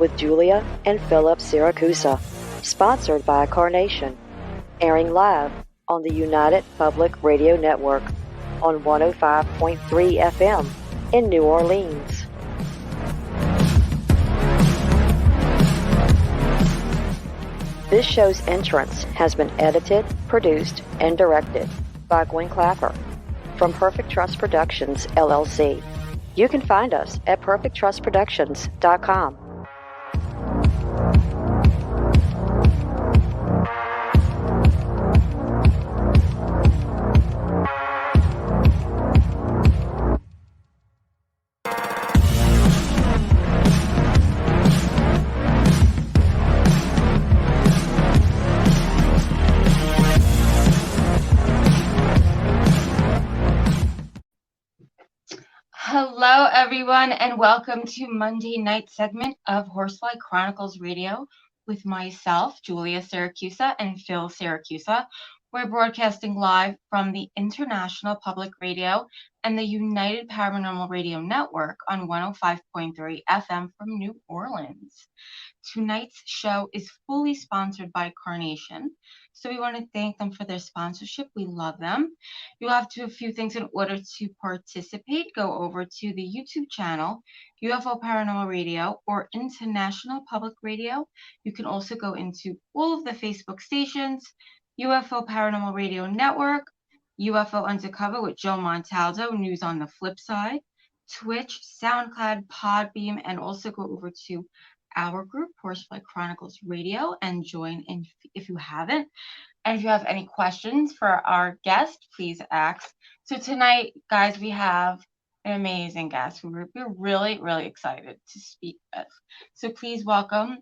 with Julia and Philip Siracusa, sponsored by Carnation, airing live on the United Public Radio Network on 105.3 FM in New Orleans. This show's entrance has been edited, produced, and directed by Gwen Clapper from Perfect Trust Productions, LLC. You can find us at perfecttrustproductions.com. Hello, everyone, and welcome to Monday night segment of Horsefly Chronicles Radio with myself, Julia Siracusa, and Phil Siracusa. We're broadcasting live from the International Public Radio and the United Paranormal Radio Network on 105.3 FM from New Orleans. Tonight's show is fully sponsored by Carnation, so we want to thank them for their sponsorship. We love them. You'll have to do a few things in order to participate. Go over to the YouTube channel, UFO Paranormal Radio or International Public Radio. You can also go into all of the Facebook stations, UFO Paranormal Radio Network, UFO Undercover with Joe Montaldo, News on the Flip Side, Twitch, SoundCloud, Podbeam, and also go over to our group, Horsefly Chronicles Radio, and join in if you haven't. And if you have any questions for our guest, please ask. So tonight, guys, we have an amazing guest. We're really, really excited to speak with. So please welcome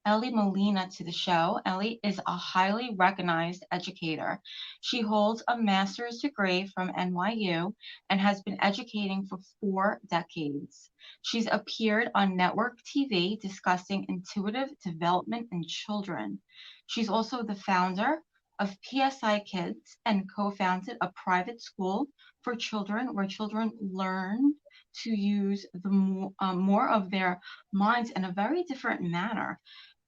Elly Molina to the show. Elly is a highly recognized educator. She holds a master's degree from NYU and has been educating for 4 decades. She's appeared on network TV discussing intuitive development in children. She's also the founder of PSI Kids and co-founded a private school for children where children learn to use more of their minds in a very different manner.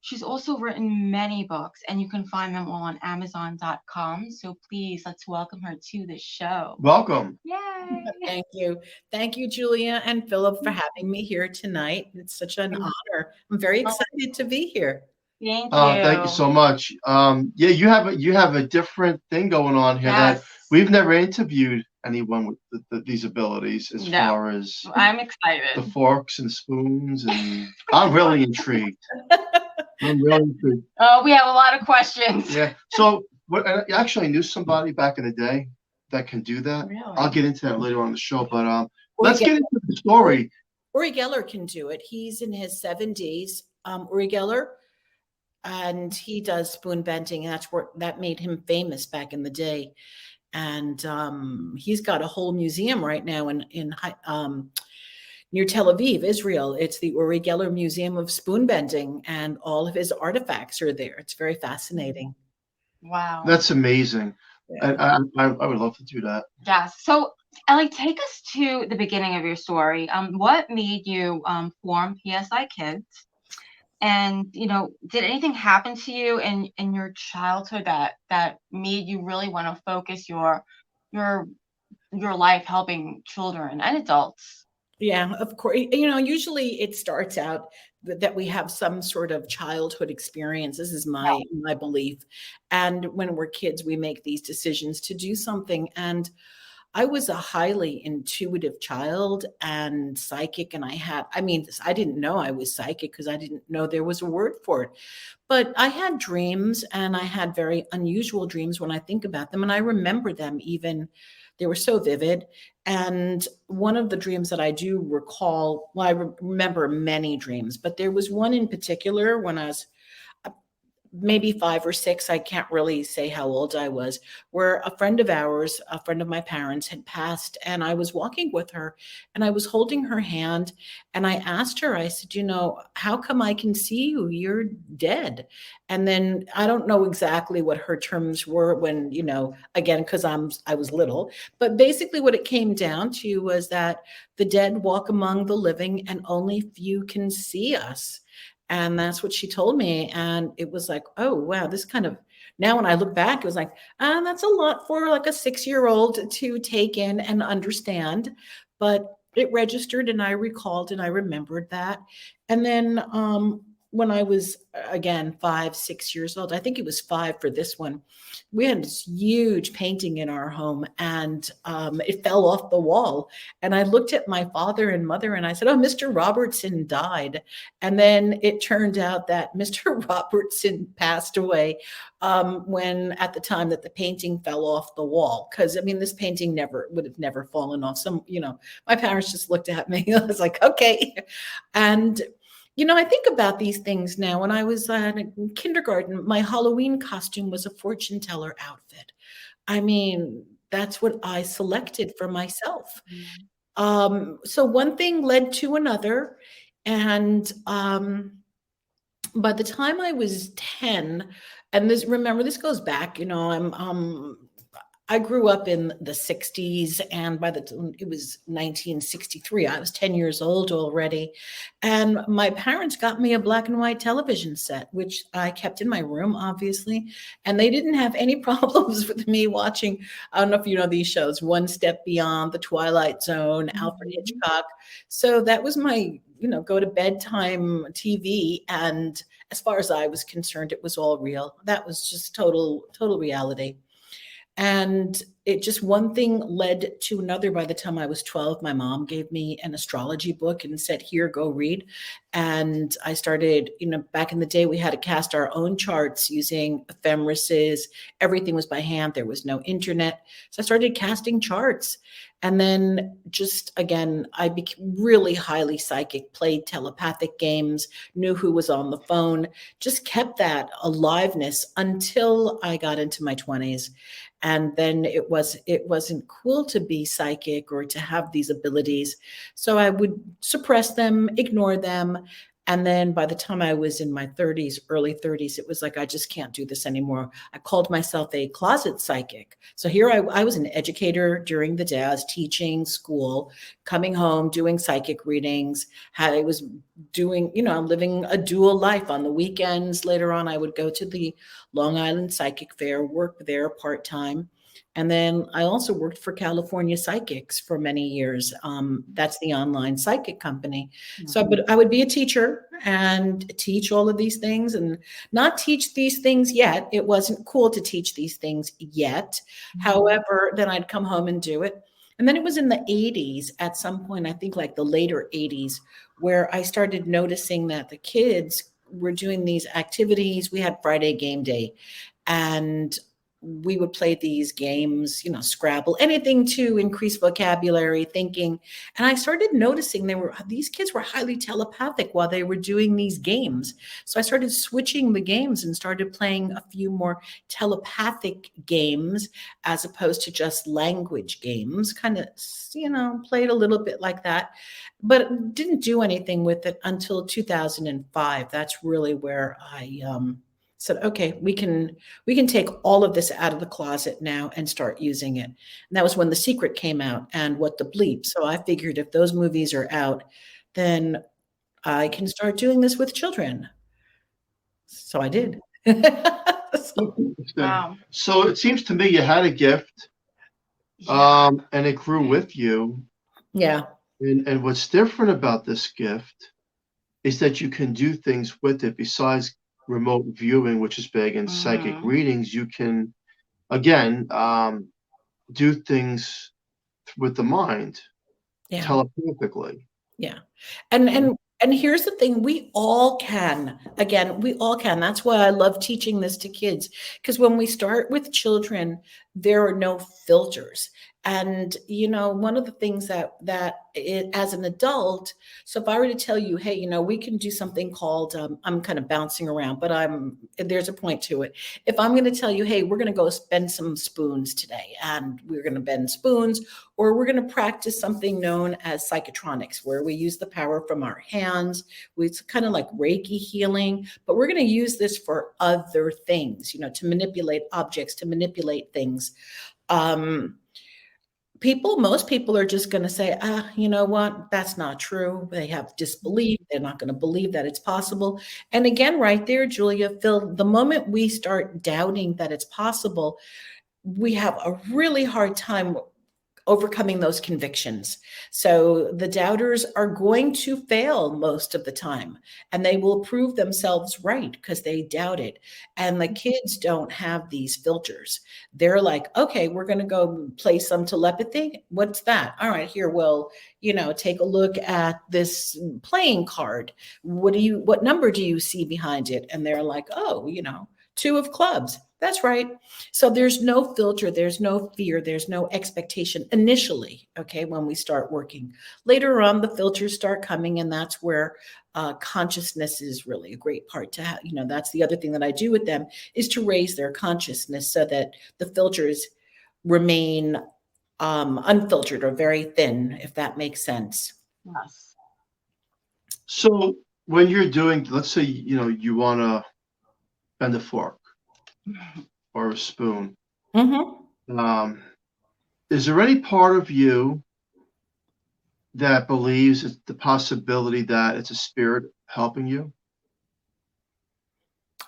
She's also written many books, and you can find them all on Amazon.com. So please, let's welcome her to the show. Welcome. Yay. Thank you. Thank you, Julia and Philip, for having me here tonight. It's such an honor. I'm very excited to be here. Thank you. Thank you so much. Yeah, you have a different thing going on here that we've never interviewed anyone with these abilities as far as I'm excited. The forks and spoons, and I'm really intrigued. Oh, we have a lot of questions. Yeah. So, I actually knew somebody back in the day that can do that. Really? I'll get into that later on the show, but let's get into the story. Uri Geller can do it. He's in his 70s. Uri Geller, and he does spoon bending. That made him famous back in the day. And he's got a whole museum right now in near Tel Aviv, Israel. It's the Uri Geller Museum of Spoon Bending, and all of his artifacts are there. It's very fascinating. Wow. That's amazing. Yeah. I would love to do that. Yes. So, Elly, take us to the beginning of your story. What made you form PSI Kids? And, did anything happen to you in your childhood that made you really want to focus your life helping children and adults? Yeah, of course. Usually it starts out that we have some sort of childhood experience. This is my belief. And when we're kids, we make these decisions to do something. And I was a highly intuitive child and psychic. And I didn't know I was psychic because I didn't know there was a word for it. But I had dreams, and I had very unusual dreams when I think about them. And I remember them even. They were so vivid. And one of the dreams that I do recall, I remember many dreams, but there was one in particular when I was maybe 5 or 6, I can't really say how old I was, where a friend of ours, a friend of my parents, had passed, and I was walking with her and I was holding her hand, and I asked her, I said, how come I can see you? You're dead. And then I don't know exactly what her terms were when, again, because I was little, but basically what it came down to was that the dead walk among the living and only few can see us. And that's what she told me. And it was like, oh, wow, this kind of, now when I look back, it was like, that's a lot for like a 6-year-old to take in and understand. But it registered and I recalled and I remembered that. And then when I was, again, 5, 6 years old, I think it was 5 for this one, we had this huge painting in our home and it fell off the wall. And I looked at my father and mother and I said, oh, Mr. Robertson died. And then it turned out that Mr. Robertson passed away when at the time that the painting fell off the wall. Because I mean, this painting would have never fallen off. My parents just looked at me. I was like, okay. And I think about these things now. When I was in kindergarten, my Halloween costume was a fortune teller outfit. I mean, that's what I selected for myself. So one thing led to another. And by the time I was 10, and this goes back, I grew up in the 60s, and by the time it was 1963, I was 10 years old already. And my parents got me a black and white television set, which I kept in my room, obviously. And they didn't have any problems with me watching, I don't know if you know these shows, One Step Beyond, The Twilight Zone, Alfred Hitchcock. So that was my, go to bedtime TV. And as far as I was concerned, it was all real. That was just total reality. And it just one thing led to another. By the time I was 12, my mom gave me an astrology book and said, here, go read. And I started, back in the day, we had to cast our own charts using ephemerises. Everything was by hand. There was no internet. So I started casting charts. And then just, again, I became really highly psychic, played telepathic games, knew who was on the phone, just kept that aliveness until I got into my 20s. And then it wasn't cool to be psychic or to have these abilities. So I would suppress them, ignore them. And then by the time I was in my 30s, early 30s, it was like, I just can't do this anymore. I called myself a closet psychic. So here I was an educator during the day. I was teaching school, coming home, doing psychic readings. I was doing, living a dual life. On the weekends, later on, I would go to the Long Island Psychic Fair, work there part-time. And then I also worked for California Psychics for many years. That's the online psychic company. Mm-hmm. So, but I would be a teacher and teach all of these things and not teach these things yet. It wasn't cool to teach these things yet. Mm-hmm. However, then I'd come home and do it. And then it was in the 80s at some point, I think like the later 80s, where I started noticing that the kids were doing these activities. We had Friday game day and we would play these games, Scrabble, anything to increase vocabulary, thinking. And I started noticing these kids were highly telepathic while they were doing these games. So I started switching the games and started playing a few more telepathic games as opposed to just language games, kind of, played a little bit like that, but didn't do anything with it until 2005. That's really where I, said, okay, we can take all of this out of the closet now and start using it. And that was when The Secret came out and What the Bleep. So I figured if those movies are out, then I can start doing this with children. So I did. Wow. So it seems to me you had a gift, and it grew with you. Yeah. And what's different about this gift is that you can do things with it besides remote viewing, which is big, and psychic readings. You can, again, do things with the mind, telepathically. Yeah. And here's the thing, we all can. Again, we all can. That's why I love teaching this to kids, because when we start with children, there are no filters. And, one of the things that as an adult, so if I were to tell you, hey, we can do something called, I'm kind of bouncing around, but there's a point to it. If I'm going to tell you, hey, we're going to go bend some spoons today, and we're going to bend spoons, or we're going to practice something known as psychotronics, where we use the power from our hands. It's kind of like Reiki healing, but we're going to use this for other things, to manipulate objects, to manipulate things. most people are just going to say, you know what, that's not true. They have disbelief. They're not going to believe that it's possible. And again, right there, Julia, Phil, the moment we start doubting that it's possible, we have a really hard time overcoming those convictions. So the doubters are going to fail most of the time, and they will prove themselves right because they doubt it. And the kids don't have these filters. They're like, okay, we're going to go play some telepathy. What's that? All right, here, well, take a look at this playing card. What number do you see behind it? And they're like, oh, 2 of clubs. That's right. So there's no filter, there's no fear, there's no expectation initially, okay, when we start working. Later on, the filters start coming, and that's where consciousness is really a great part to have. That's the other thing that I do with them, is to raise their consciousness so that the filters remain unfiltered or very thin, if that makes sense. Yes. So when you're doing, let's say, you want to bend a fork or a spoon. Mm-hmm. Is there any part of you that believes it's the possibility that it's a spirit helping you?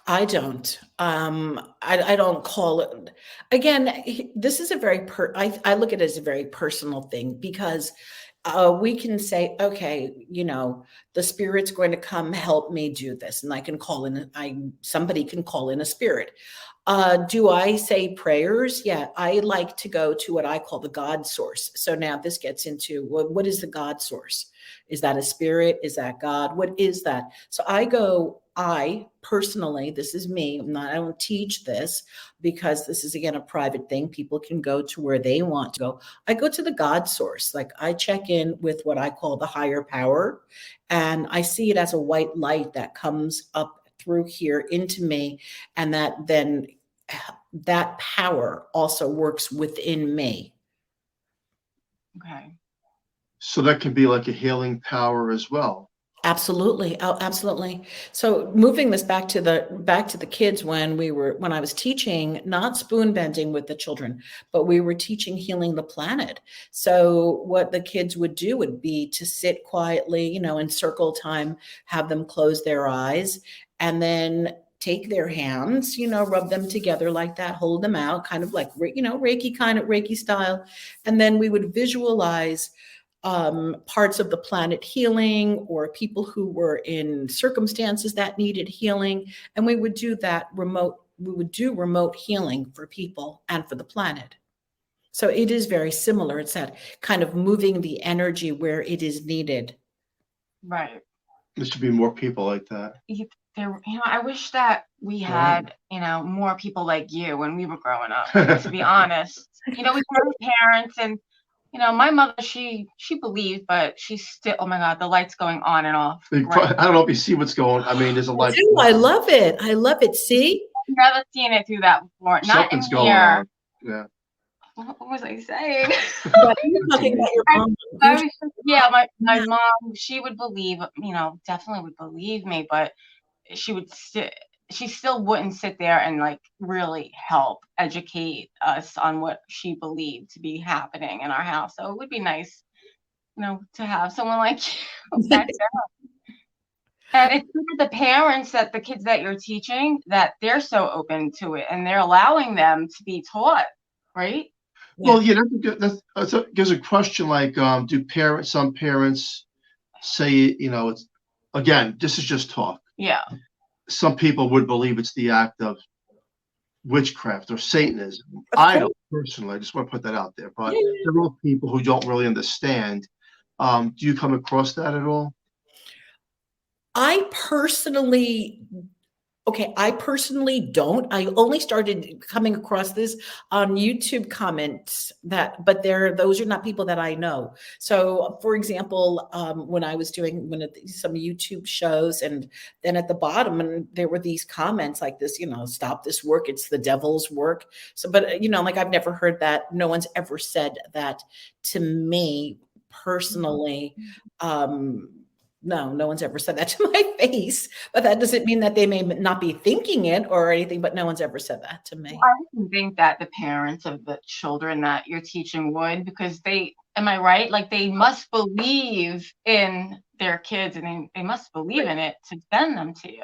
I don't. I don't call it. Again, this is a very I look at it as a very personal thing, because we can say, okay, the spirit's going to come help me do this, and I can call in. Somebody can call in a spirit. Do I say prayers? Yeah, I like to go to what I call the God source. So now this gets into what is the God source? Is that a spirit? Is that God? What is that? So I personally, this is me. I don't teach this because this is, again, a private thing. People can go to where they want to go. I go to the God source. Like, I check in with what I call the higher power, and I see it as a white light that comes up through here into me, and that power also works within me. Okay. So that can be like a healing power as well. Absolutely. Oh, absolutely. So moving this back to the kids, when I was teaching, not spoon bending with the children, but we were teaching healing the planet. So what the kids would do would be to sit quietly, in circle time, have them close their eyes, and then take their hands, rub them together like that, hold them out, kind of like, Reiki style. And then we would visualize parts of the planet healing, or people who were in circumstances that needed healing. And we would do remote healing for people and for the planet. So it is very similar. It's that kind of moving the energy where it is needed. Right. There should be more people like that. I wish that we had, more people like you when we were growing up, to be honest. We have parents, and my mother, she believed, but she's still, oh my God, the light's going on and off. I don't know if you see what's going. I mean, there's a light. I love it. See? I've never seen it do that before. Something's not in here. On. Yeah. What was I saying? You're talking about your mom. My mom, she would believe, definitely would believe me, but she still wouldn't sit there and really help educate us on what she believed to be happening in our house. So it would be nice, to have someone like you back there. And it's the parents, that the kids that you're teaching, that they're so open to it and they're allowing them to be taught, right? Well, yeah, there's a question like, do some parents say, it's, again, this is just talk. Yeah. Some people would believe it's the act of witchcraft or Satanism. I don't personally. I just want to put that out there. But there are people who don't really understand. Do you come across that at all? I personally don't. I only started coming across this on YouTube comments, but those are not people that I know. So, for example, when I was doing some YouTube shows, and then at the bottom, and there were these comments like this, stop this work, it's the devil's work. So, but I've never heard that. No one's ever said that to me personally. no one's ever said that to my face, but that doesn't mean that they may not be thinking it or anything, but no one's ever said that to me. I wouldn't think that the parents of the children that you're teaching would, because am I right? Like, they must believe in their kids, and they must believe in it to send them to you.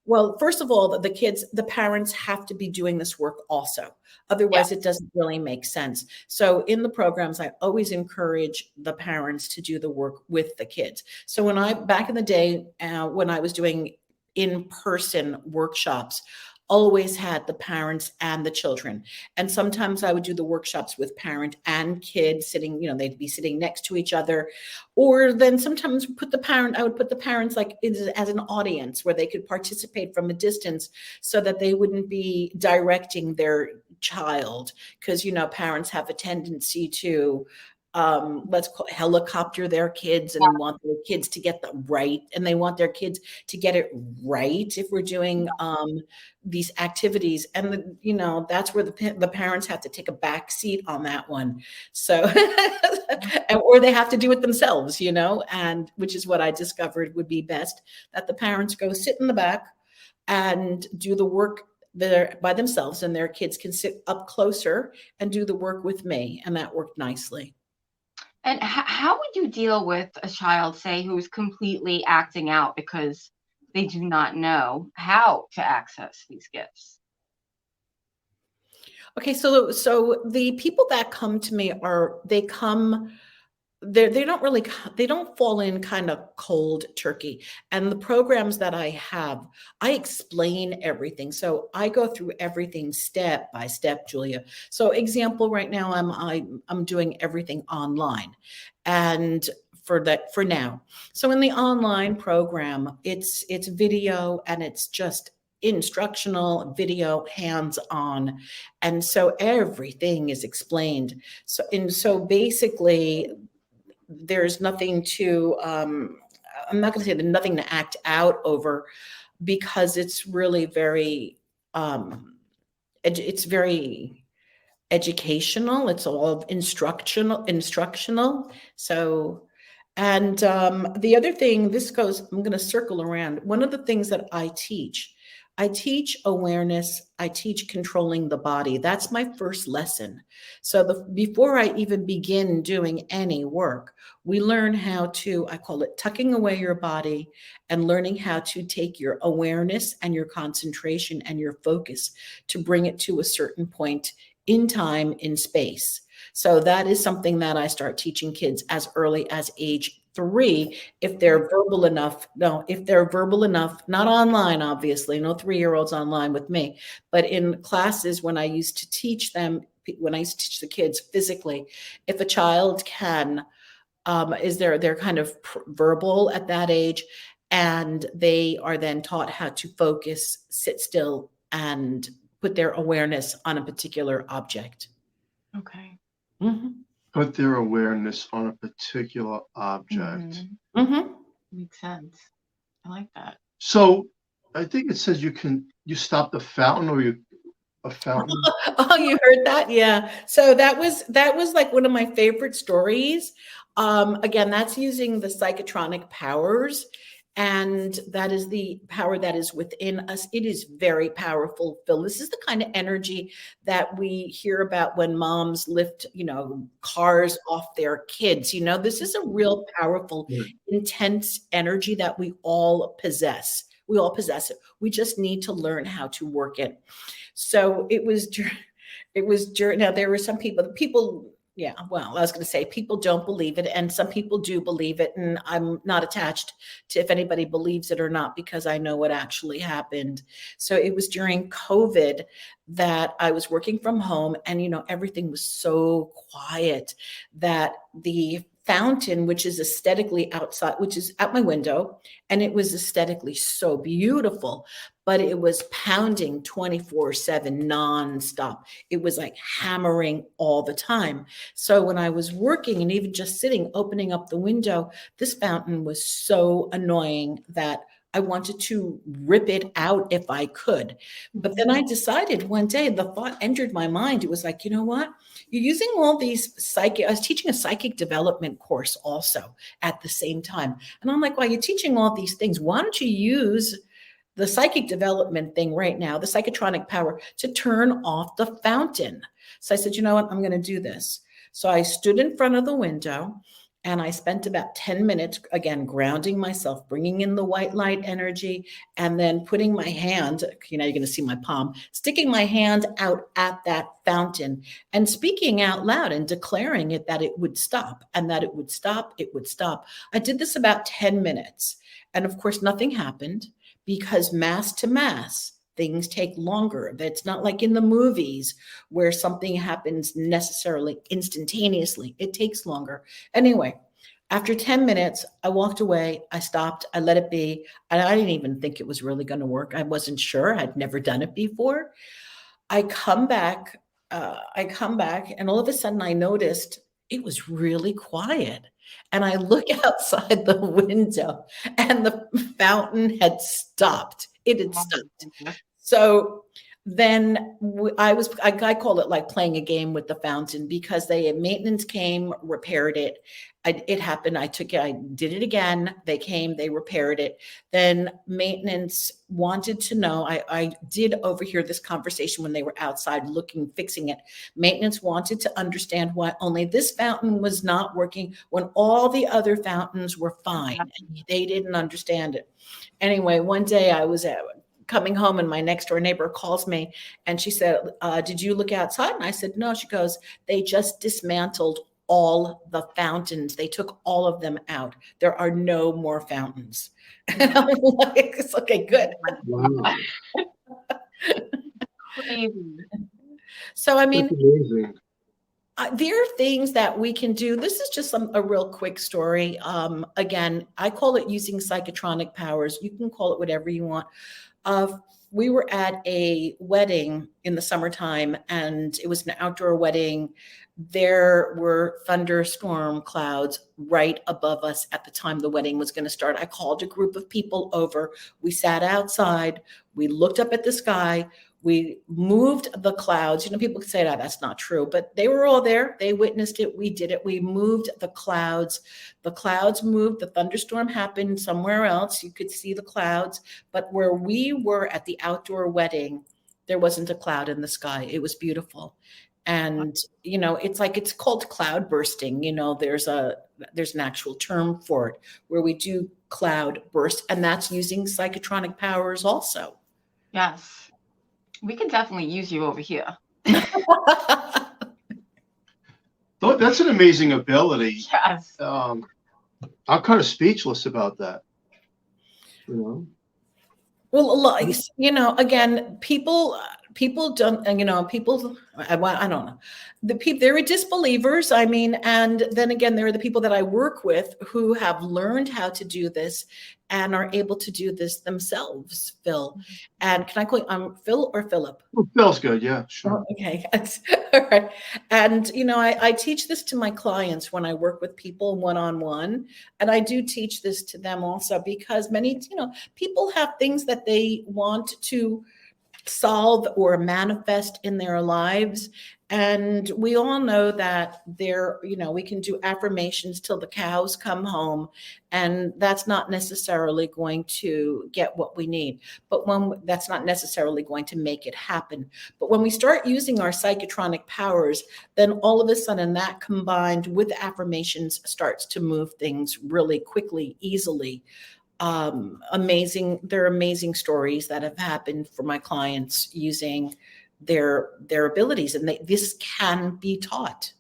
Well, first of all, the parents have to be doing this work also. Otherwise, It doesn't really make sense. So in the programs, I always encourage the parents to do the work with the kids. So back in the day, when I was doing in-person workshops, always had the parents and the children. And sometimes I would do the workshops with parent and kid sitting, they'd be sitting next to each other. Or then sometimes I would put the parents like as an audience where they could participate from a distance so that they wouldn't be directing their child. Because, parents have a tendency to helicopter their kids and want their kids to get and they want their kids to get it right if we're doing these activities. And that's where the parents have to take a back seat on that one. So or they have to do it themselves, and which is what I discovered would be best, that the parents go sit in the back and do the work there by themselves, and their kids can sit up closer and do the work with me. And that worked nicely. And how would you deal with a child, say, who's completely acting out because they do not know how to access these gifts? Okay, so the people that come to me they don't fall in kind of cold turkey. And the programs that I have, I explain everything. So I go through everything step by step, Julia. So example, right now I'm doing everything online, and for now. So in the online program, it's video, and it's just instructional video, hands-on. And so everything is explained. So basically, there's nothing to I'm not going to say there's nothing to act out over, because it's really very it's very educational. It's all instructional. So, and the other thing, I'm going to circle around. One of the things that I teach awareness. I teach controlling the body. That's my first lesson. So before I even begin doing any work, we learn how to, I call it tucking away your body, and learning how to take your awareness and your concentration and your focus to bring it to a certain point in time, in space. So that is something that I start teaching kids as early as age 3, if they're verbal enough. Not online, obviously, no 3-year-olds online with me, but in classes when I used to teach the kids physically, if a child can, they're kind of verbal at that age, and they are then taught how to focus, sit still, and put their awareness on a particular object. Okay. Mm-hmm. Put their awareness on a particular object. Mm-hmm. Mm-hmm. Makes sense. I like that. So I think it says you stop the fountain, or a fountain. Oh, you heard that? Yeah. So that was like one of my favorite stories. Again, that's using the psychotronic powers. And that is the power that is within us. It is very powerful, Phil. This is the kind of energy that we hear about when moms lift, cars off their kids. This is a real powerful, intense energy that we all possess. We all possess it. We just need to learn how to work it. So it was now there were some people. Yeah, well, I was going to say people don't believe it, and some people do believe it, and I'm not attached to if anybody believes it or not, because I know what actually happened. So it was during COVID that I was working from home, and everything was so quiet that the fountain, which is aesthetically outside, which is at my window, and it was aesthetically so beautiful, but it was pounding 24/7 nonstop. It was like hammering all the time. So when I was working and even just sitting, opening up the window, this fountain was so annoying that I wanted to rip it out if I could. But then I decided one day, the thought entered my mind. It was like, you know what? You're using all these I was teaching a psychic development course also at the same time. And I'm like, well, you're teaching all these things. Why don't you use the psychic development thing right now, the psychotronic power, to turn off the fountain? So I said, you know what? I'm going to do this. So I stood in front of the window and I spent about 10 minutes, again, grounding myself, bringing in the white light energy, and then putting my hand, you're going to see my palm, sticking my hand out at that fountain and speaking out loud and declaring it that it would stop and that it would stop, it would stop. I did this about 10 minutes. And of course, nothing happened because mass to mass, things take longer. It's not like in the movies where something happens necessarily instantaneously. It takes longer. Anyway, after 10 minutes, I walked away. I stopped. I let it be. And I didn't even think it was really going to work. I wasn't sure. I'd never done it before. I come back, and all of a sudden I noticed it was really quiet. And I look outside the window and the fountain had stopped. It had stopped. So then I call it like playing a game with the fountain, because maintenance came, repaired it. It happened. I did it again. They came, they repaired it. Then maintenance wanted to know, I did overhear this conversation when they were outside fixing it. Maintenance wanted to understand why only this fountain was not working when all the other fountains were fine. And they didn't understand it. Anyway, one day I was coming home and my next door neighbor calls me and she said, did you look outside? And I said, no. She goes, they just dismantled all the fountains. They took all of them out. There are no more fountains. And I'm like, okay, good. Wow. Crazy. So, I mean, there are things that we can do. This is just a real quick story. Again, I call it using psychotronic powers. You can call it whatever you want. We were at a wedding in the summertime, and it was an outdoor wedding. There were thunderstorm clouds right above us at the time the wedding was going to start. I called a group of people over. We sat outside. We looked up at the sky. We moved the clouds. People can say, that's not true, but they were all there. They witnessed it. We did it. We moved the clouds. The clouds moved. The thunderstorm happened somewhere else. You could see the clouds. But where we were at the outdoor wedding, there wasn't a cloud in the sky. It was beautiful. And, it's called cloud bursting. There's an actual term for it where we do cloud burst, and that's using psychotronic powers also. Yes. We can definitely use you over here. That's an amazing ability. Yes. I'm kind of speechless about that. Well, again, people don't, I don't know. There are disbelievers. And then again, there are the people that I work with who have learned how to do this and are able to do this themselves, Phil. And can I call you Phil or Philip? Well, Phil's good. Yeah, sure. Oh, okay. All right. And, I teach this to my clients when I work with people one-on-one. And I do teach this to them also because many, people have things that they want to solve or manifest in their lives. And we all know that we can do affirmations till the cows come home, and that's not necessarily going to get what we need. But that's not necessarily going to make it happen. But when we start using our psychotronic powers, then all of a sudden that combined with affirmations starts to move things really quickly, easily. Amazing. There are amazing stories that have happened for my clients using their abilities, and this can be taught.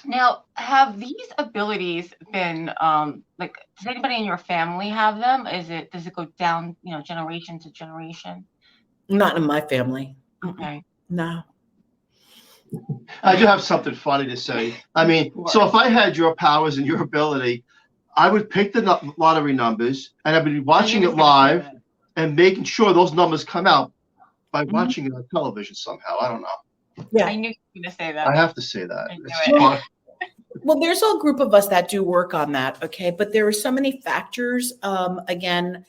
Now, have these abilities been does anybody in your family have them? Does it go down, generation to generation? Not in my family. Okay. No. I do have something funny to say. So if I had your powers and your ability, I would pick the lottery numbers, and I'd be watching it live and making sure those numbers come out by watching it on television somehow. I don't know. Yeah, I knew you were going to say that. I have to say that. Well, there's a group of us that do work on that, okay? But there are so many factors. Again,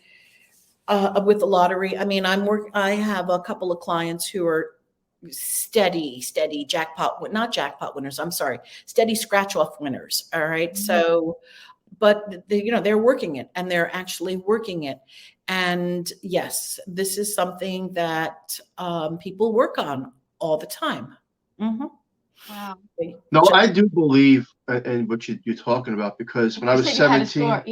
with the lottery. I mean, I have a couple of clients who are steady not jackpot winners. I'm sorry, steady scratch off winners. All right. Mm-hmm. So, but they're working it, and they're actually working it. And yes, this is something that people work on all the time. Mm-hmm. Wow. No, I do believe in what you're talking about, because when I was 17,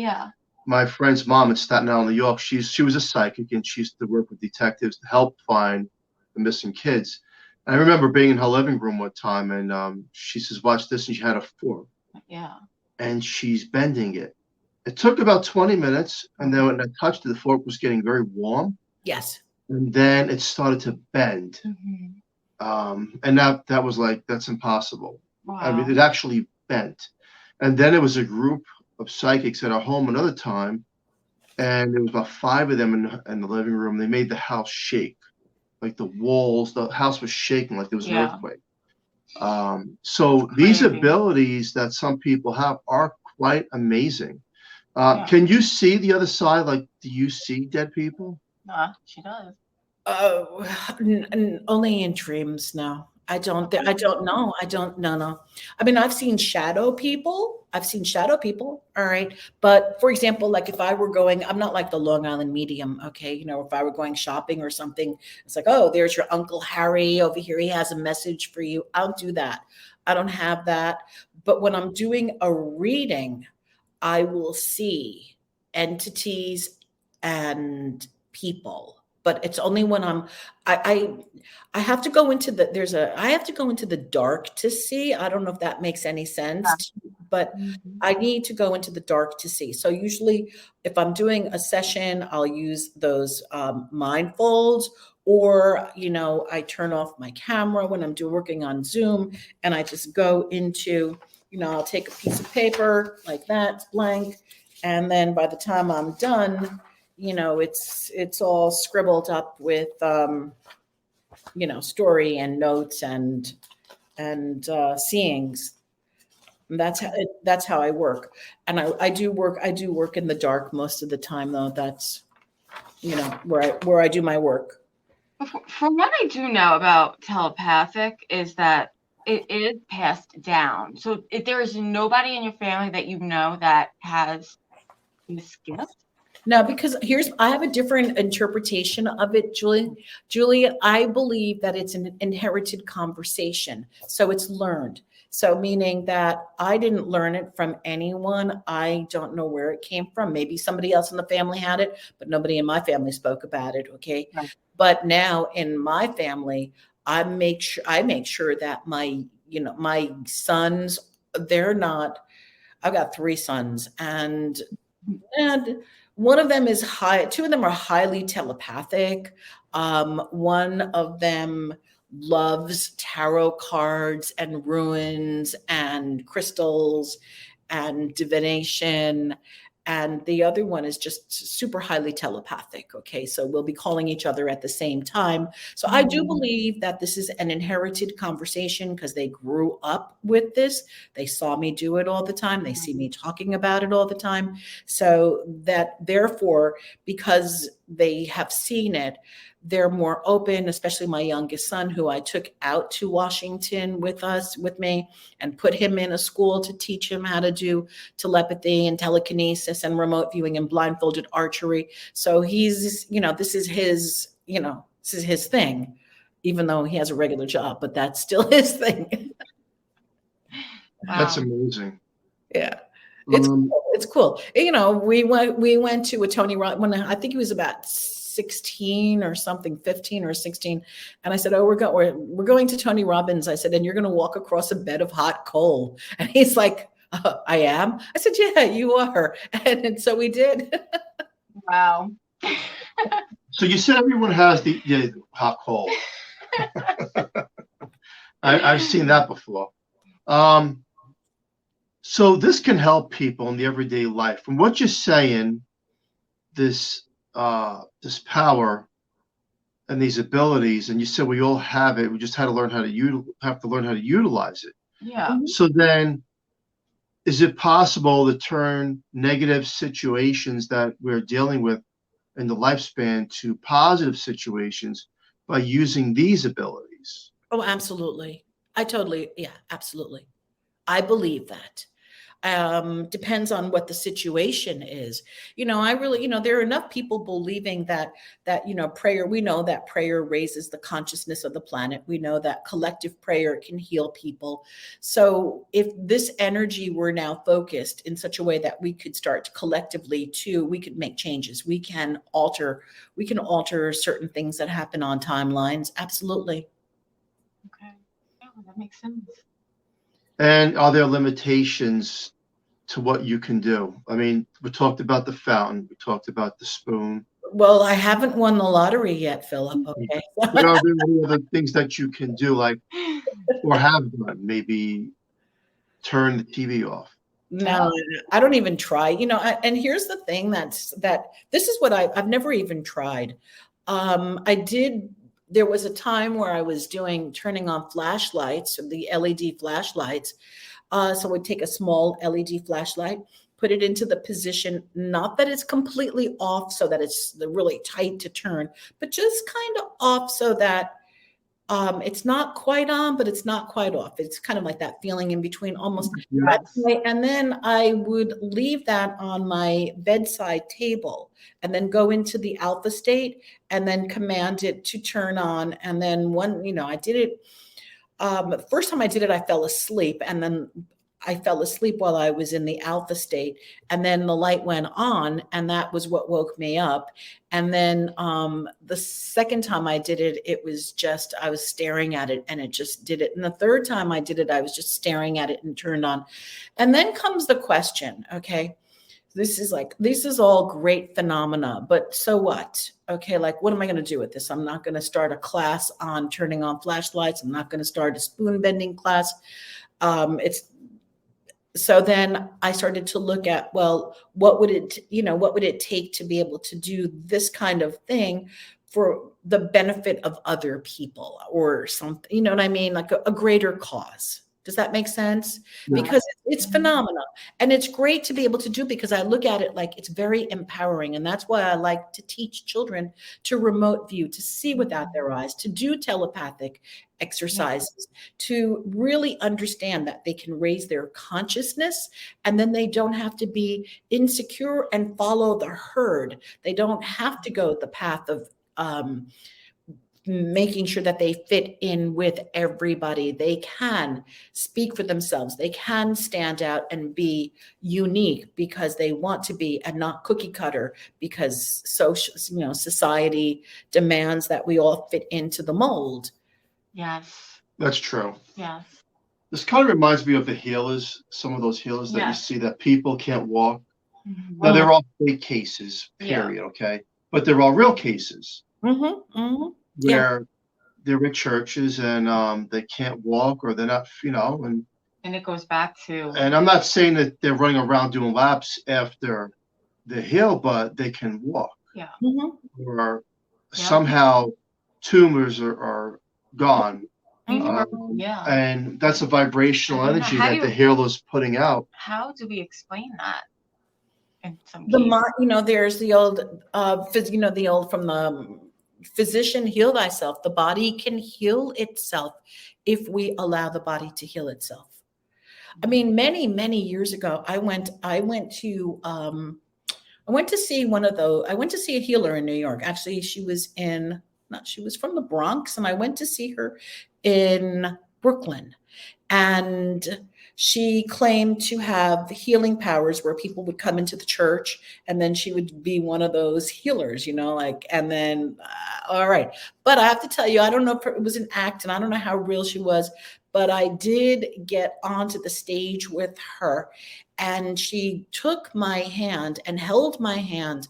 my friend's mom in Staten Island, New York, she was a psychic, and she used to work with detectives to help find the missing kids. And I remember being in her living room one time, and she says, "Watch this," and she had a fork. Yeah. And she's bending it. It took about 20 minutes, and then when I touched it, the fork was getting very warm. Yes. And then it started to bend. Mm-hmm. And that was like, that's impossible. Wow. I mean, it actually bent. And then it was a group of psychics at our home another time, and there was about 5 of them in the living room. They made the house shake, like the walls, the house was shaking like there was an earthquake. So these abilities that some people have are quite amazing. Can you see the other side? Like, do you see dead people? She does. Only in dreams. No, I don't know. I don't know. No. I mean, I've seen shadow people. All right. But for example, like if I were going, I'm not like the Long Island medium. Okay. If I were going shopping or something, it's like, oh, there's your Uncle Harry over here. He has a message for you. I'll do that. I don't have that. But when I'm doing a reading, I will see entities and people. But it's only when I have to go into the dark to see. I don't know if that makes any sense, but I need to go into the dark to see. So usually if I'm doing a session, I'll use those mind folds, or, I turn off my camera when I'm working on Zoom, and I just go into, I'll take a piece of paper like that, it's blank. And then by the time I'm done, it's all scribbled up with, story and notes and seeings. And that's how I work. And I do work in the dark most of the time, though. That's, where I do my work. From what I do know about telepathic is that it is passed down. So if there is nobody in your family that that has this gift. No, because I have a different interpretation of it, Julie. I believe that it's an inherited conversation. So it's learned. So meaning that I didn't learn it from anyone. I don't know where it came from. Maybe somebody else in the family had it, but nobody in my family spoke about it. Okay. Right. But now in my family, I make sure that my sons, I've got 3 sons, and one of them is 2 of them are highly telepathic. One of them loves tarot cards and runes and crystals and divination. And the other one is just super highly telepathic. Okay. So we'll be calling each other at the same time. So I do believe that this is an inherited conversation because they grew up with this. They saw me do it all the time. They see me talking about it all the time. So that therefore, because they have seen it, they're more open, especially my youngest son, who I took out to Washington with me, and put him in a school to teach him how to do telepathy and telekinesis and remote viewing and blindfolded archery. So he's, this is his thing, even though he has a regular job, but that's still his thing. Wow. That's amazing. Yeah. It's cool. We went to a Tony Robbins when I think he was about 16 or something, 15 or 16. And I said, oh, we're going to Tony Robbins. I said, and you're going to walk across a bed of hot coal. And he's like, I am. I said, yeah, you are. And so we did. Wow. So you said everyone has the hot coal. I've seen that before. So this can help people in the everyday life. From what you're saying, this power and these abilities, and you said we all have it. We just had to learn how to utilize it. Yeah. So then, is it possible to turn negative situations that we're dealing with in the lifespan to positive situations by using these abilities. Oh, absolutely. Yeah, absolutely. I believe that. Depends on what the situation is. I really, there are enough people believing that prayer. We know that prayer raises the consciousness of the planet. We know that collective prayer can heal people. So if this energy were now focused in such a way that we could start collectively we could make changes. We can alter certain things that happen on timelines. Absolutely. Okay. Yeah, that makes sense. And are there limitations to what you can do? I mean, we talked about the fountain, we talked about the spoon. Well, I haven't won the lottery yet, Philip. Okay. But are there any other things that you can do, like, or have done? Maybe turn the TV off. No, I don't even try. And here's the thing that this is what I've never even tried. There was a time where I was turning on flashlights, the LED flashlights. So we'd take a small LED flashlight, put it into the position, not that it's completely off so that it's really tight to turn, but just kind of off so that it's not quite on, but it's not quite off. It's kind of like that feeling in between, almost. Yes. And then I would leave that on my bedside table and then go into the alpha state and then command it to turn on. And then I did it. The first time I did it, I fell asleep, and then I fell asleep while I was in the alpha state, and then the light went on, and that was what woke me up. And then the second time I did it, it was just, I was staring at it and it just did it. And the third time I did it, I was just staring at it and turned on. And then comes the question, okay, this is all great phenomena, but so what? Okay, like, what am I going to do with this? I'm not going to start a class on turning on flashlights. I'm not going to start a spoon bending class. So then I started to look at, well, what would it take to be able to do this kind of thing for the benefit of other people or something, you know what I mean? Like a greater cause. Does that make sense? Yeah. Because it's phenomenal, and it's great to be able to do, because I look at it like it's very empowering. And that's why I like to teach children to remote view, to see without their eyes, to do telepathic exercises, to really understand that they can raise their consciousness, and then they don't have to be insecure and follow the herd. They don't have to go the path of making sure that they fit in with everybody. They can speak for themselves. They can stand out and be unique because they want to be, and not cookie cutter because society demands that we all fit into the mold. Yes. That's true. Yes. This kind of reminds me of the healers, some of those healers that you see that people can't walk. Mm-hmm. Now, they're all fake cases, period, okay? But they're all real cases. Mm-hmm, mm-hmm. Where they're in churches and they can't walk, or they're not, and it goes back to, and I'm not saying that they're running around doing laps after the hill, but they can walk. Yeah. Mm-hmm. Or somehow tumors are gone. Yeah. And that's a vibrational energy that the healer's putting out. How do we explain that? In some cases? There's the old, the old from the physician, heal thyself. The body can heal itself if we allow the body to heal itself. I mean, many, many years ago, I went to see a healer in New York. Actually, she was from the Bronx, and I went to see her in Brooklyn. And she claimed to have healing powers where people would come into the church, and then she would be one of those healers, and then, all right. But I have to tell you, I don't know if it was an act, and I don't know how real she was, but I did get onto the stage with her, and she took my hand and held my hand,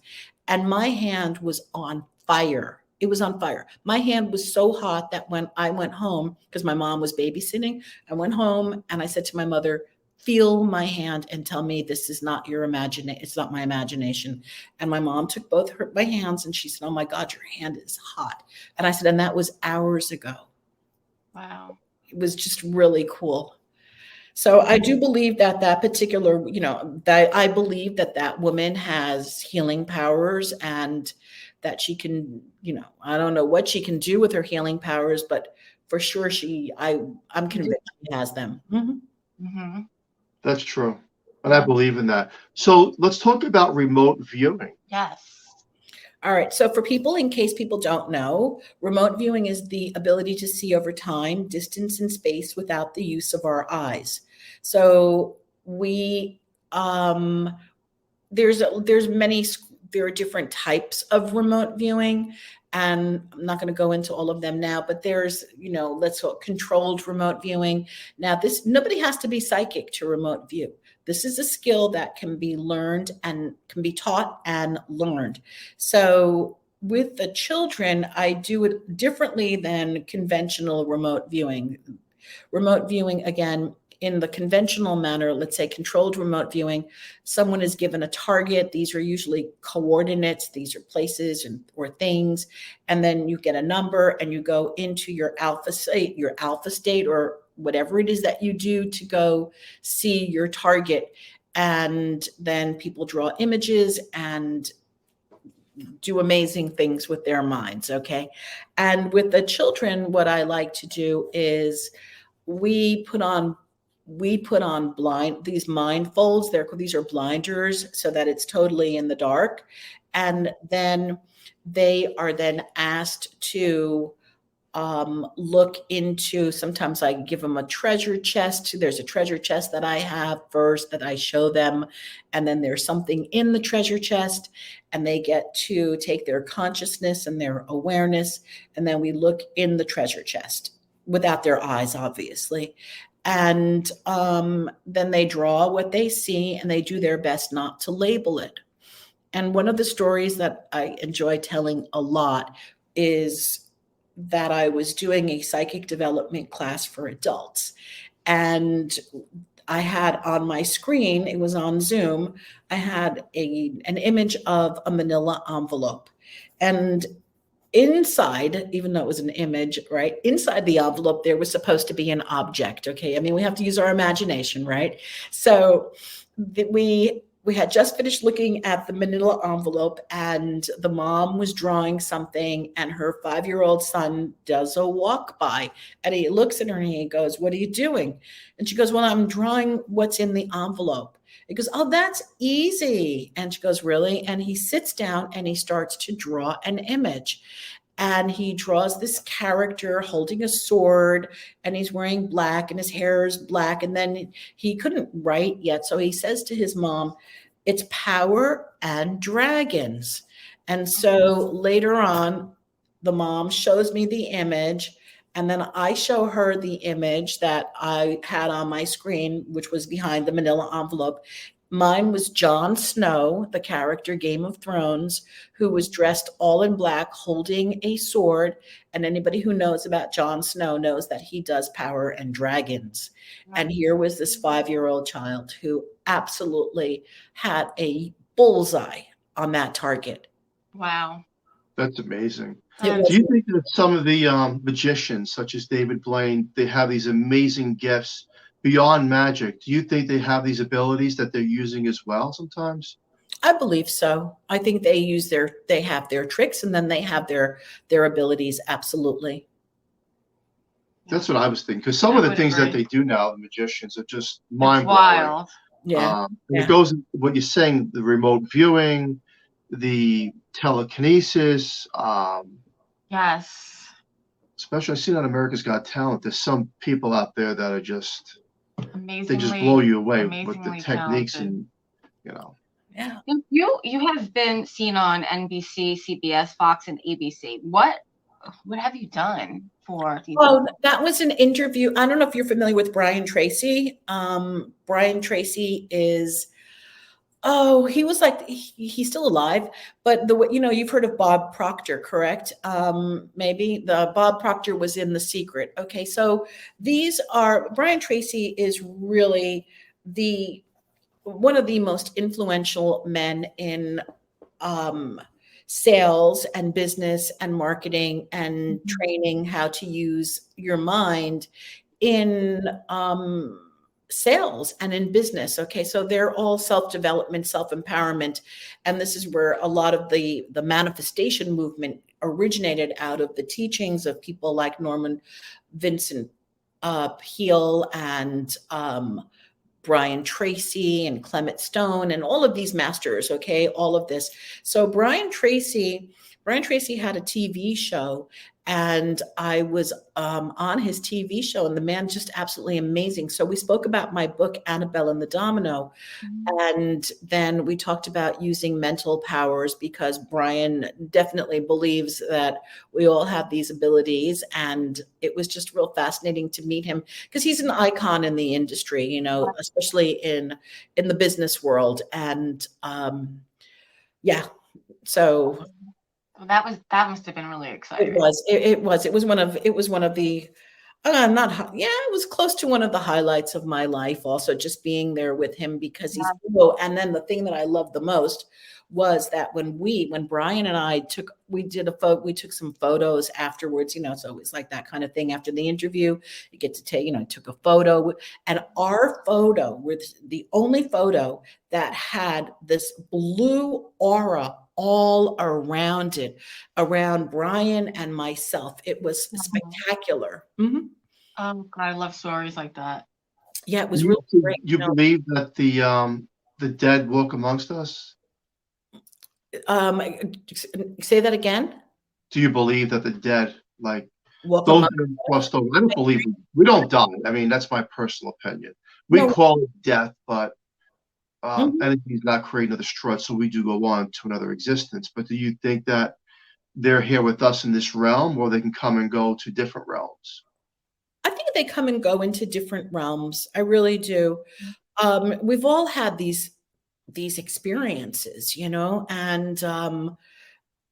and my hand was on fire. It was on fire. My hand was so hot that when I went home, because my mom was babysitting, I went home and I said to my mother, feel my hand and tell me this is not your imagination. It's not my imagination. And my mom took my hands and she said, oh my God, your hand is hot. And I said, and that was hours ago. Wow. It was just really cool. So I do believe that that particular, that I believe that that woman has healing powers, and that she can, I don't know what she can do with her healing powers, but for sure I'm convinced she has them. Mm-hmm. That's true. And I believe in that. So let's talk about remote viewing. Yes. All right. So for people, in case people don't know, remote viewing is the ability to see over time, distance, and space without the use of our eyes. So we there are different types of remote viewing, and I'm not going to go into all of them now, but there's, let's call it controlled remote viewing. Now, nobody has to be psychic to remote view. This is a skill that can be learned and can be taught and learned. So with the children, I do it differently than conventional remote viewing. Remote viewing, again, in the conventional manner, let's say controlled remote viewing, someone is given a target. These are usually coordinates. These are places or things. And then you get a number and you go into your alpha state, or whatever it is that you do to go see your target. And then people draw images and do amazing things with their minds. Okay. And with the children, what I like to do is we put on these blindfolds. These are blinders, so that it's totally in the dark. And then they are then asked to look into, sometimes I give them a treasure chest. There's a treasure chest that I have first that I show them. And then there's something in the treasure chest, and they get to take their consciousness and their awareness. And then we look in the treasure chest without their eyes, obviously. And then they draw what they see, and they do their best not to label it. And one of the stories that I enjoy telling a lot is that I was doing a psychic development class for adults. And I had on my screen, it was on Zoom, I had an image of a manila envelope. And inside, even though it was an image, right? Inside the envelope, there was supposed to be an object. Okay. I mean, we have to use our imagination, right? So we had just finished looking at the manila envelope, and the mom was drawing something, and her 5-year-old son does a walk by, and he looks at her and he goes, "What are you doing?" And she goes, "Well, I'm drawing what's in the envelope." He goes, "Oh, that's easy." And she goes, "Really?" And he sits down and he starts to draw an image. And he draws this character holding a sword, and he's wearing black, and his hair is black. And then he couldn't write yet. So he says to his mom, "It's power and dragons." And so later on, the mom shows me the image, and then I show her the image that I had on my screen, which was behind the manila envelope. Mine was Jon Snow, the character Game of Thrones, who was dressed all in black, holding a sword. And anybody who knows about Jon Snow knows that he does power and dragons. And here was this 5-year-old child who absolutely had a bullseye on that target. Wow. That's amazing. It was- Do you think that some of the magicians, such as David Blaine, they have these amazing gifts beyond magic? Do you think they have these abilities that they're using as well sometimes? I believe so. I think they have their tricks, and then they have their abilities. Absolutely. That's what I was thinking. Because some of the things that they do now, the magicians, are just mind blowing. Wild. Yeah. It goes what you're saying, the remote viewing, the telekinesis. Yes. Especially, I see on America's Got Talent. There's some people out there that are just Amazingly, they just blow you away with the techniques, talented. and Yeah. You have been seen on NBC, CBS, Fox, and ABC. What have you done for these? Oh, that was an interview. I don't know if you're familiar with Brian Tracy. Brian Tracy is, he was like, he's still alive, but you've heard of Bob Proctor, correct? Maybe the Bob Proctor was in The Secret. Okay. So Brian Tracy is really one of the most influential men in sales and business and marketing and training how to use your mind in sales and in business. Okay, so they're all self-development, self-empowerment, and this is where a lot of the manifestation movement originated out of the teachings of people like Norman Vincent Peale and Brian Tracy and Clement Stone and all of these masters. Okay, all of this. So Brian Tracy had a TV show, and I was on his TV show, and the man just absolutely amazing. So we spoke about my book, Annabelle and the Domino. And then we talked about using mental powers, because Brian definitely believes that we all have these abilities. And it was just real fascinating to meet him, because he's an icon in the industry, you know, especially in the business world. And yeah, so that must have been really exciting. It was one of the it was close to one of the highlights of my life, also just being there with him, because he's and then the thing that I loved the most was that when Brian and I took some photos afterwards, you know, so it was like that kind of thing. After the interview, you get to take, you know, took a photo, and our photo was the only photo that had this blue aura all around it, around Brian and myself. It was spectacular. Mm-hmm. God, I love stories like that. Yeah, it was really great. You believe that the dead walk amongst us? Say that again. Do you believe that the dead, like walk those that are crossed over? I don't believe we don't die. I mean, that's my personal opinion. We call it death, but energy is not creating another strut, so we do go on to another existence. But do you think that they're here with us in this realm, or they can come and go to different realms? I think they come and go into different realms. I really do. We've all had these experiences, you know, and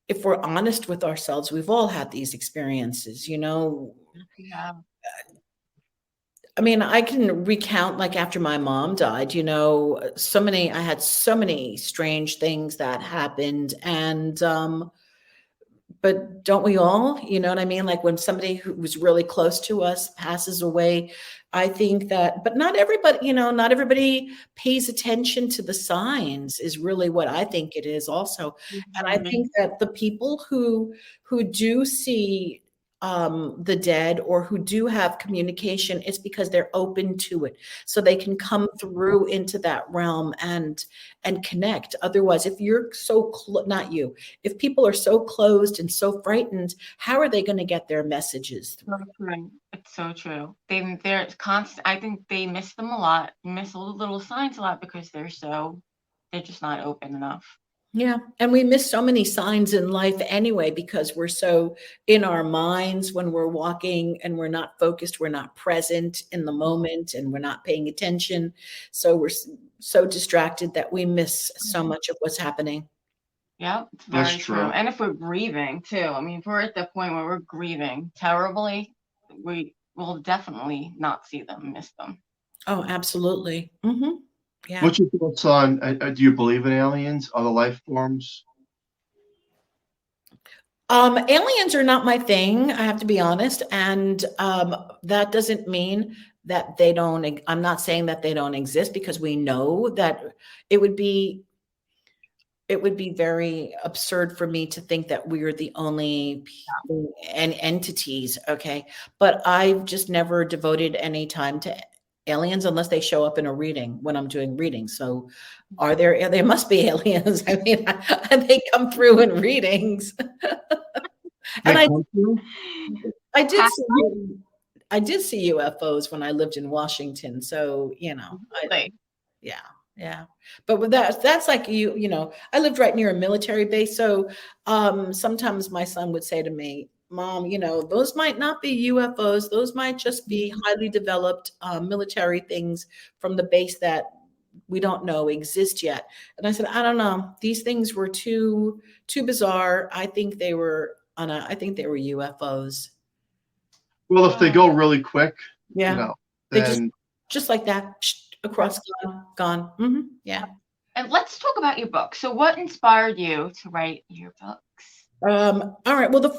if we're honest with ourselves, we've all had these experiences, you know. Yeah. I mean, I can recount, like after my mom died, you know, I had so many strange things that happened. And, but don't we all, you know what I mean? Like when somebody who was really close to us passes away, I think that, but not everybody, you know, not everybody pays attention to the signs is really what I think it is also. And I think that the people who do see the dead, or who do have communication, is because they're open to it, so they can come through into that realm and connect. Otherwise, if you're so not you, if people are so closed and so frightened, how are they going to get their messages through? So true. It's so true. They're constant. I think they miss them a lot, miss all the little signs a lot, because they're just not open enough. Yeah. And we miss so many signs in life anyway, because we're so in our minds when we're walking, and we're not focused, we're not present in the moment, and we're not paying attention. So we're so distracted that we miss so much of what's happening. Yeah, it's very true. And if we're grieving too, I mean, if we're at the point where we're grieving terribly, we will definitely not see them, miss them. Oh, absolutely. Mm-hmm. Yeah. What's your thoughts on, do you believe in aliens, other life forms? Aliens are not my thing, I have to be honest. And that doesn't mean that they don't, I'm not saying that they don't exist, because we know that it would be very absurd for me to think that we're the only people and entities. Okay. But I've just never devoted any time to aliens unless they show up in a reading when I'm doing readings. So there must be aliens. I mean, they come through in readings. And I did see UFOs when I lived in Washington. So, you know, yeah. But with that's like, you know, I lived right near a military base. So sometimes my son would say to me, Mom, you know, those might not be UFOs. Those might just be highly developed military things from the base that we don't know exist yet. And I said, I don't know. These things were too bizarre. I think they were UFOs. Well, if they go really quick, yeah, you know, they just like that, across, gone. Mm-hmm. Yeah. And let's talk about your book. So what inspired you to write your books? All right. Well, the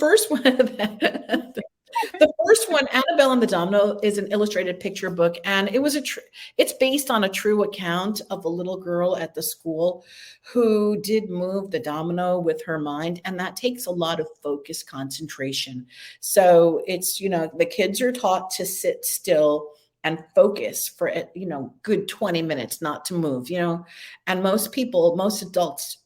The first one, Annabelle and the Domino, is an illustrated picture book, and it was it's based on a true account of a little girl at the school who did move the domino with her mind, and that takes a lot of focus, concentration. So it's, the kids are taught to sit still and focus for, good 20 minutes, not to move, and most adults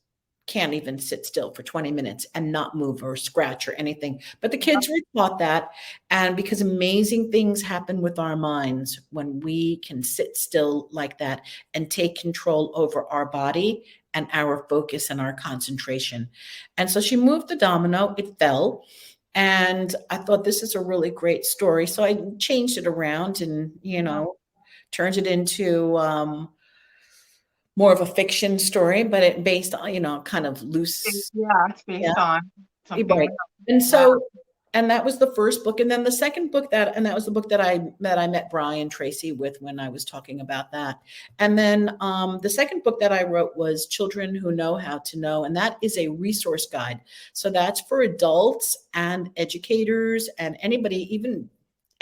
can't even sit still for 20 minutes and not move or scratch or anything. But the kids were taught that. And because amazing things happen with our minds when we can sit still like that and take control over our body and our focus and our concentration. And so she moved the domino, it fell. And I thought, this is a really great story. So I changed it around and, turned it into more of a fiction story, but it based on, kind of loose. Yeah, it's based on something. Right. And so, and that was the first book. And then the second book that was the book that I met Brian Tracy with when I was talking about that. And then the second book that I wrote was Children Who Know How to Know. And that is a resource guide. So that's for adults and educators and even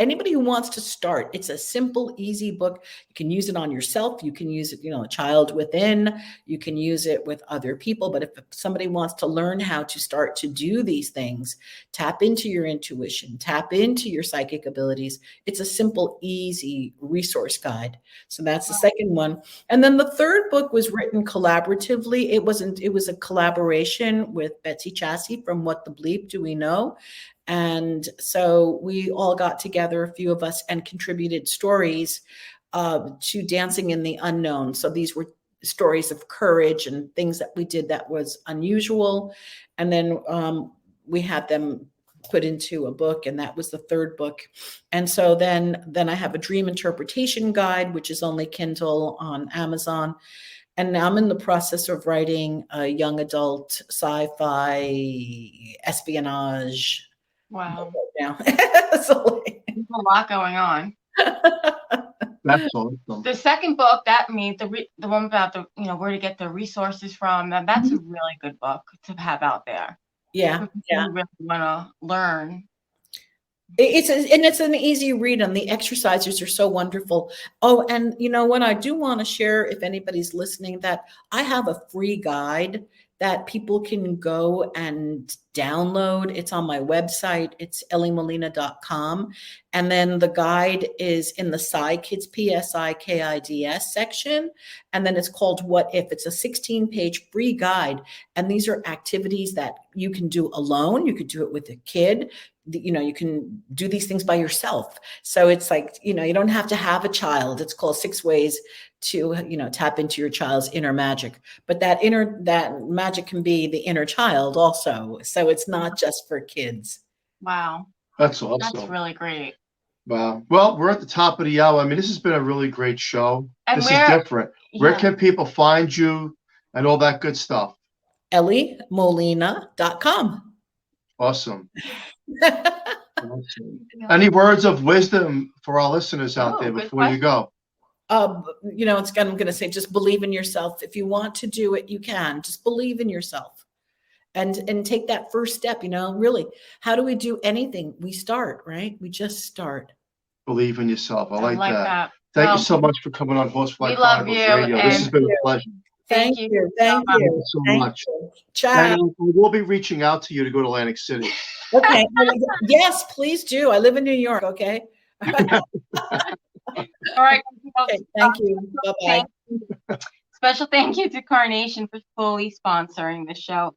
anybody who wants to start. It's a simple, easy book. You can use it on yourself. You can use it, a child within. You can use it with other people. But if somebody wants to learn how to start to do these things, tap into your intuition, tap into your psychic abilities. It's a simple, easy resource guide. So that's the second one. And then the third book was written collaboratively. It was a collaboration with Betsy Chassie from What the Bleep Do We Know? And so we all got together, a few of us, and contributed stories to Dancing in the Unknown. So these were stories of courage and things that we did that was unusual. And then we had them put into a book, and that was the third book. And so then I have a dream interpretation guide, which is only Kindle on Amazon. And now I'm in the process of writing a young adult sci-fi espionage. Wow. Now. There's a lot going on. That's awesome. The second book, that means the one about the, where to get the resources from, that's a really good book to have out there. Yeah. You really want to learn. It's an easy read, and the exercises are so wonderful. Oh, and what I do want to share, if anybody's listening, that I have a free guide that people can go and download. It's on my website. It's ellymolina.com. And then the guide is in the PsyKids, PSIKIDS section. And then it's called What If? It's a 16-page free guide. And these are activities that you can do alone. You could do it with a kid. You can do these things by yourself. So it's like, you don't have to have a child. It's called 6 Ways to, tap into your child's inner magic. But that magic can be the inner child also. So it's not just for kids. Wow. That's awesome. That's really great. Wow. Well, we're at the top of the hour. I mean, this has been a really great show. And this is different. Yeah. Where can people find you and all that good stuff? EllyMolina.com. Awesome. Awesome. Any words of wisdom for our listeners out there before you go? I'm going to say, just believe in yourself. If you want to do it, you can. Just believe in yourself and take that first step. Really, how do we do anything? We start, right? We just start. Believe in yourself. I like that. Thank you so much for coming on Horsefly Chronicles Radio. This has been a pleasure. Thank you. Thank you so much. Ciao. And we'll be reaching out to you to go to Atlantic City. Okay. Yes, please do. I live in New York. Okay. All right. Okay, thank you. Bye-bye. Special thank you to Carnation for fully sponsoring the show.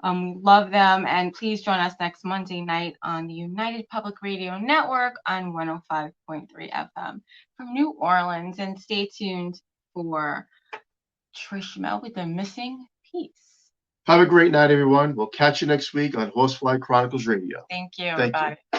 Love them. And please join us next Monday night on the United Public Radio Network on 105.3 FM from New Orleans. And stay tuned for Trish Mel with The Missing Piece. Have a great night, everyone. We'll catch you next week on Horsefly Chronicles Radio. Thank you. Thank Bye. you.